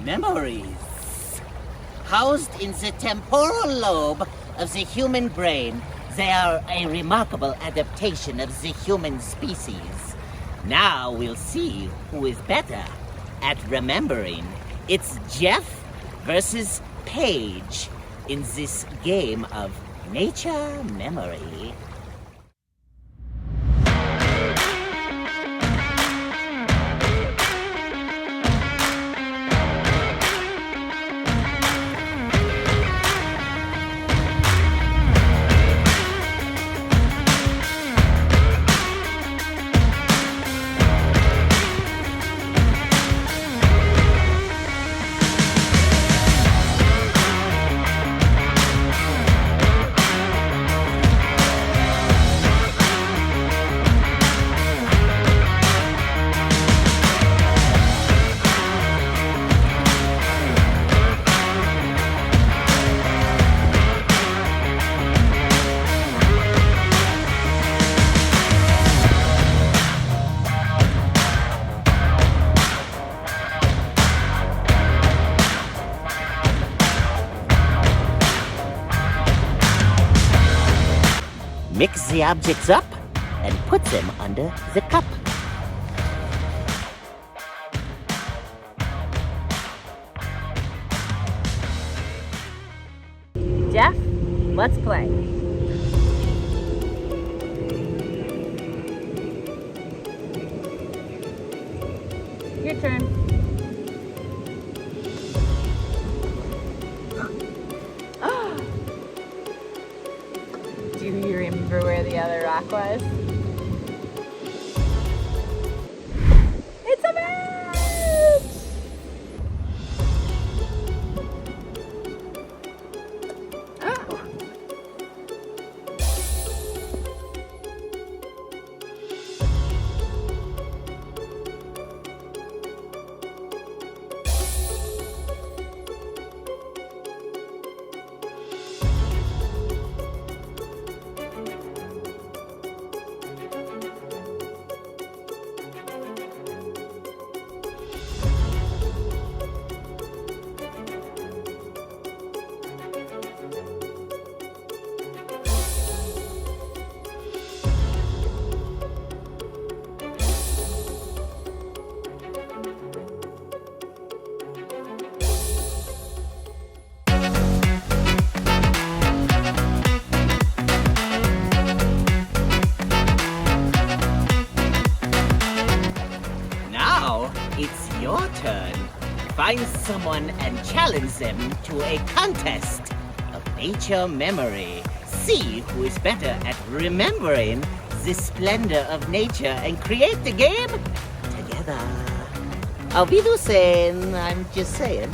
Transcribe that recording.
memories. Housed in the temporal lobe of the human brain, they are a remarkable adaptation of the human species. Now we'll see who is better at remembering. It's Jeff versus Paige in this game of nature memory. Mix the objects up and put them under the cup. Jeff, let's play. Your turn. Do you remember where the other rock was? It's a match! Oh. It's your turn. Find someone and challenge them to a contest of nature memory. See who is better at remembering the splendor of nature and create the game together. Auf Wiedersehen, I'm just saying.